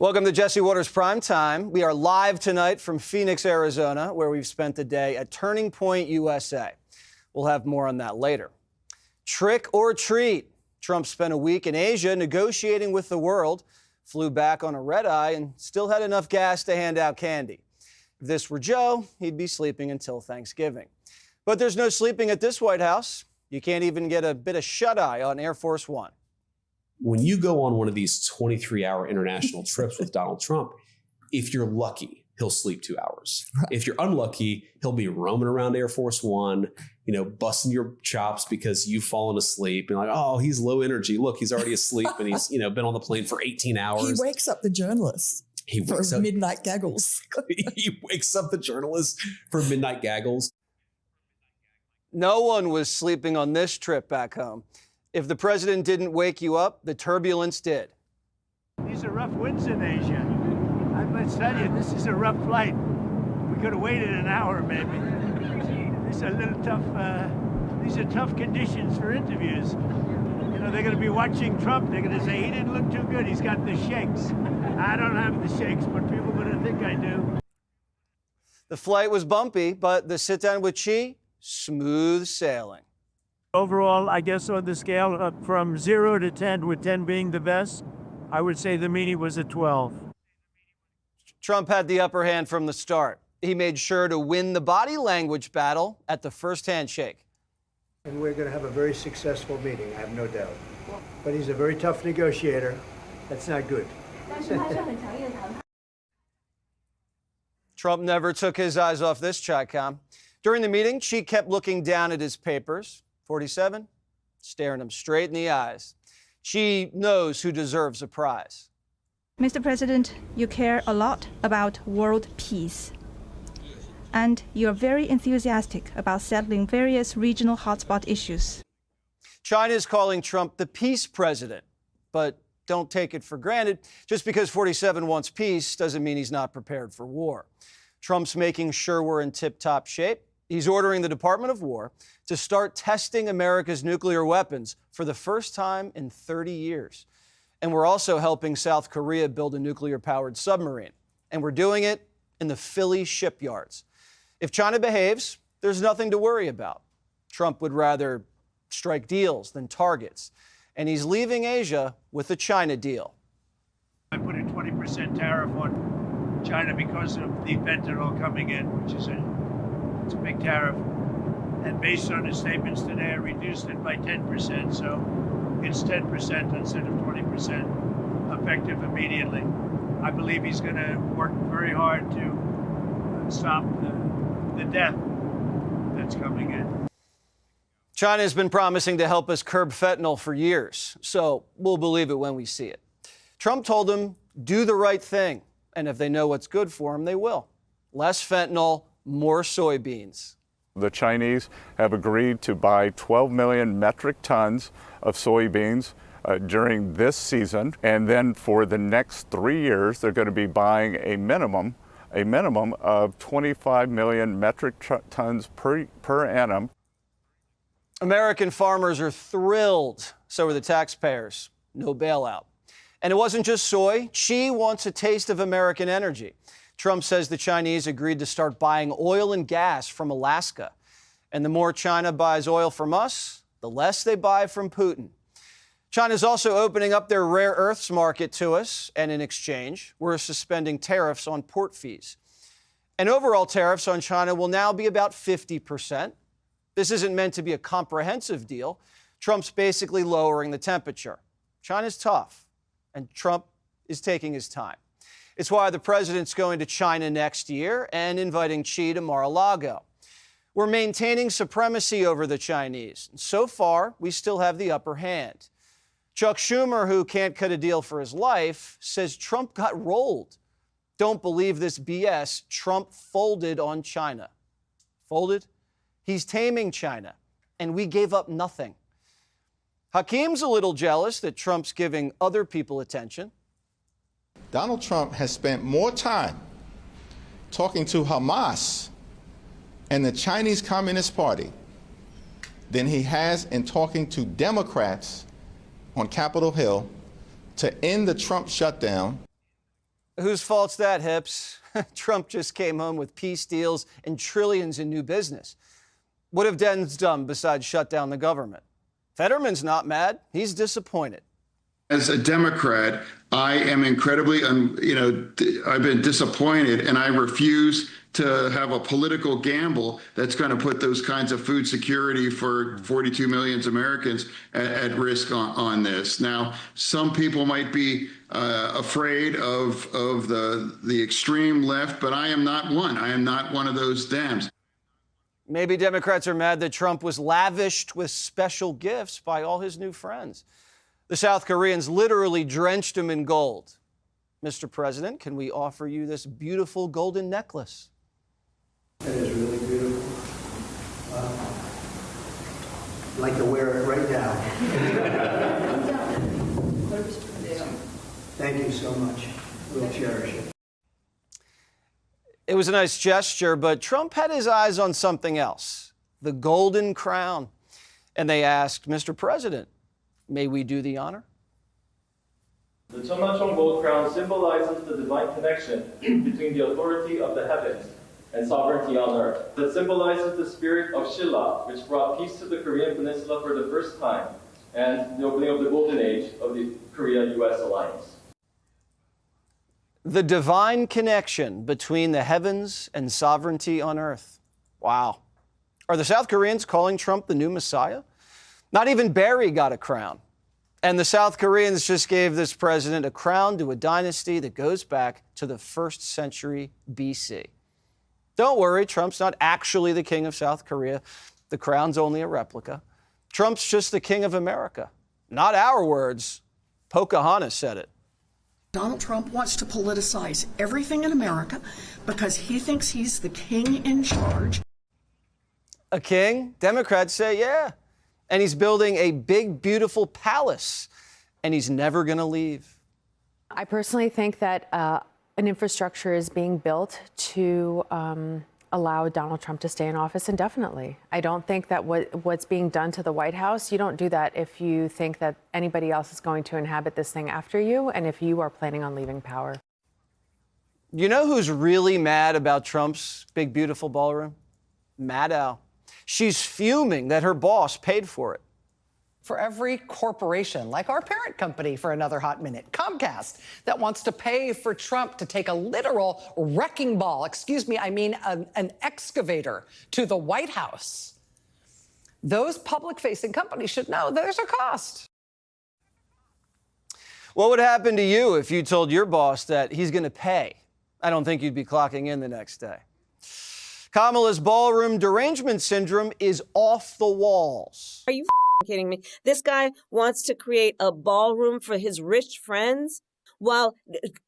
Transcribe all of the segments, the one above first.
Welcome to Jesse Watters Primetime. We are live tonight from Phoenix, Arizona, where we've spent the day at Turning Point, USA. We'll have more on that later. Trick or treat. Trump spent a week in Asia negotiating with the world, flew back on a red-eye, and still had enough gas to hand out candy. If this were Joe, he'd be sleeping until Thanksgiving. But there's no sleeping at this White House. You can't even get a bit of shut-eye on Air Force One. When you go on one of these 23-hour international trips with Donald Trump, if you're lucky, he'll sleep 2 hours. Right. If you're unlucky, he'll be roaming around Air Force One, busting your chops because you've fallen asleep and like, oh, he's low energy. Look, he's already asleep and he's, been on the plane for 18 hours. He wakes up the journalists for midnight gaggles. He wakes up the journalists for midnight gaggles. No one was sleeping on this trip back home. If the president didn't wake you up, the turbulence did. These are rough winds in Asia. I must tell you, this is a rough flight. We could have waited an hour, maybe. These are a little tough. These are tough conditions for interviews. They're going to be watching Trump. They're going to say he didn't look too good. He's got the shakes. I don't have the shakes, but people are going to think I do. The flight was bumpy, but the sit-down with Xi, smooth sailing. Overall, I guess on the scale from 0 to 10, with 10 being the best, I would say the meeting was a 12. Trump had the upper hand from the start. He made sure to win the body language battle at the first handshake. And we're going to have a very successful meeting, I have no doubt. But he's a very tough negotiator. That's not good. Trump never took his eyes off this Chi-Com. During the meeting, Xi kept looking down at his papers. 47, staring him straight in the eyes. She knows who deserves a prize. Mr. President, you care a lot about world peace. And you are very enthusiastic about settling various regional hotspot issues. China is calling Trump the peace president. But don't take it for granted. Just because 47 wants peace doesn't mean he's not prepared for war. Trump's making sure we're in tip-top shape. He's ordering the Department of War to start testing America's nuclear weapons for the first time in 30 years. And we're also helping South Korea build a nuclear-powered submarine. And we're doing it in the Philly shipyards. If China behaves, there's nothing to worry about. Trump would rather strike deals than targets. And he's leaving Asia with a China deal. I put a 20% tariff on China because of the fentanyl coming in, which is it's a big tariff. And based on his statements today, I reduced it by 10%, so it's 10% instead of 20% effective immediately. I believe he's going to work very hard to stop the death that's coming in. China has been promising to help us curb fentanyl for years, so we'll believe it when we see it. Trump told them, do the right thing, and if they know what's good for them, they will. Less fentanyl, more soybeans. The Chinese have agreed to buy 12 million metric tons of soybeans during this season, and then for the next 3 years, they're going to be buying a minimum of 25 million metric tons per annum. American farmers are thrilled. So are the taxpayers. No bailout. And it wasn't just soy. Xi wants a taste of American energy. Trump says the Chinese agreed to start buying oil and gas from Alaska. And the more China buys oil from us, the less they buy from Putin. China's also opening up their rare earths market to us, and in exchange, we're suspending tariffs on port fees. And overall tariffs on China will now be about 50%. This isn't meant to be a comprehensive deal. Trump's basically lowering the temperature. China's tough, and Trump is taking his time. It's why the president's going to China next year and inviting Xi to Mar-a-Lago. We're maintaining supremacy over the Chinese. So far, we still have the upper hand. Chuck Schumer, who can't cut a deal for his life, says Trump got rolled. Don't believe this BS. Trump folded on China. Folded? He's taming China, and we gave up nothing. Hakeem's a little jealous that Trump's giving other people attention. Donald Trump has spent more time talking to Hamas and the Chinese Communist Party than he has in talking to Democrats on Capitol Hill to end the Trump shutdown. Whose fault's that, Hips? Trump just came home with peace deals and trillions in new business. What have Dems done besides shut down the government? Fetterman's not mad. He's disappointed. As a Democrat, I am incredibly, I've been disappointed, and I refuse to have a political gamble that's going to put those kinds of food security for 42 million Americans at risk on this. Now, some people might be afraid of the extreme left, but I am not one. I am not one of those Dems. Maybe Democrats are mad that Trump was lavished with special gifts by all his new friends. The South Koreans literally drenched him in gold. Mr. President, can we offer you this beautiful golden necklace? That is really beautiful. I'd like to wear it right now. Thank you so much. We'll cherish it. It was a nice gesture, but Trump had his eyes on something else, the golden crown. And they asked, Mr. President, may we do the honor? The Cheonmachong gold crown symbolizes the divine connection between the authority of the heavens and sovereignty on earth. It symbolizes the spirit of Shilla, which brought peace to the Korean peninsula for the first time, and the opening of the golden age of the Korea-U.S. alliance. The divine connection between the heavens and sovereignty on earth. Wow. Are the South Koreans calling Trump the new Messiah? Not even Barry got a crown. And the South Koreans just gave this president a crown to a dynasty that goes back to the 1st century BC. Don't worry, Trump's not actually the king of South Korea. The crown's only a replica. Trump's just the king of America. Not our words. Pocahontas said it. Donald Trump wants to politicize everything in America because he thinks he's the king in charge. A king? Democrats say, yeah. And he's building a big, beautiful palace, and he's never going to leave. I personally think that an infrastructure is being built to allow Donald Trump to stay in office indefinitely. I don't think that what's being done to the White House, you don't do that if you think that anybody else is going to inhabit this thing after you and if you are planning on leaving power. You know who's really mad about Trump's big, beautiful ballroom? Maddow. She's fuming that her boss paid for it. For every corporation, like our parent company for another hot minute, Comcast, that wants to pay for Trump to take a literal wrecking ball, an excavator to the White House. Those public-facing companies should know there's a cost. What would happen to you if you told your boss that he's going to pay? I don't think you'd be clocking in the next day. Kamala's ballroom derangement syndrome is off the walls. Are you kidding me? This guy wants to create a ballroom for his rich friends while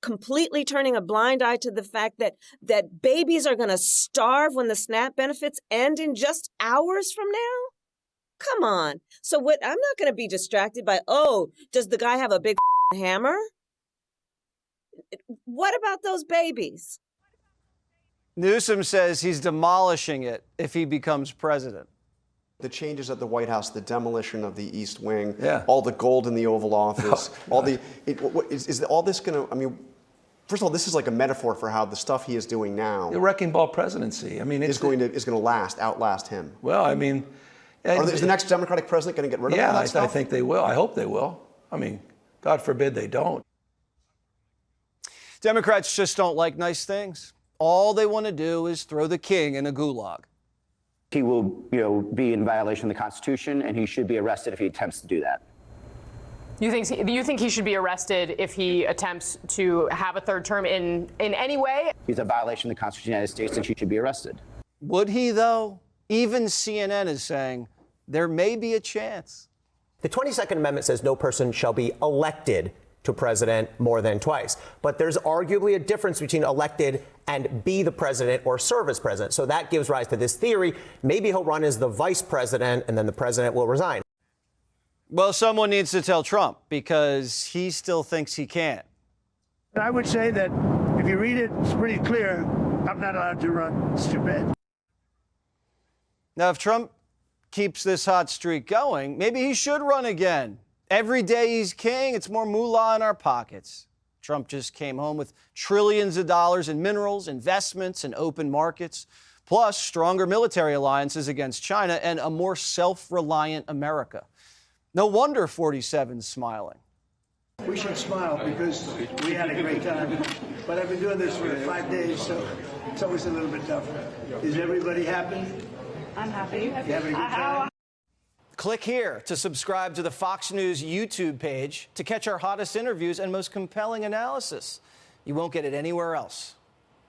completely turning a blind eye to the fact that babies are going to starve when the SNAP benefits end in just hours from now? Come on. So I'm not going to be distracted by, does the guy have a big hammer? What about those babies? Newsom says he's demolishing it if he becomes president. The changes at the White House, the demolition of the East Wing, yeah. all the gold in the Oval Office, is all this going to, first of all, this is like a metaphor for how the stuff he is doing now. The wrecking ball presidency. Is going to outlast him. Well, is the next Democratic president going to get rid of all that stuff? I think they will. I hope they will. God forbid they don't. Democrats just don't like nice things. All they want to do is throw the king in a gulag. He will, be in violation of the Constitution, and he should be arrested if he attempts to do that. You think he should be arrested if he attempts to have a third term in any way? He's a violation of the Constitution of the United States, and he should be arrested. Would he, though? Even CNN is saying there may be a chance. The 22nd Amendment says no person shall be elected to president more than twice. But there's arguably a difference between elected and be the president or serve as president. So that gives rise to this theory. Maybe he'll run as the vice president and then the president will resign. Well, someone needs to tell Trump because he still thinks he can. I would say that if you read it, it's pretty clear. I'm not allowed to run. It's too bad. Now, if Trump keeps this hot streak going, maybe he should run again. Every day he's king, it's more moolah in our pockets. Trump just came home with trillions of dollars in minerals, investments, and open markets, plus stronger military alliances against China and a more self-reliant America. No wonder 47's smiling. We should smile because we had a great time. But I've been doing this for 5 days, so it's always a little bit tougher. Is everybody happy? I'm happy. You having a good time? Click here to subscribe to the Fox News YouTube page to catch our hottest interviews and most compelling analysis. You won't get it anywhere else.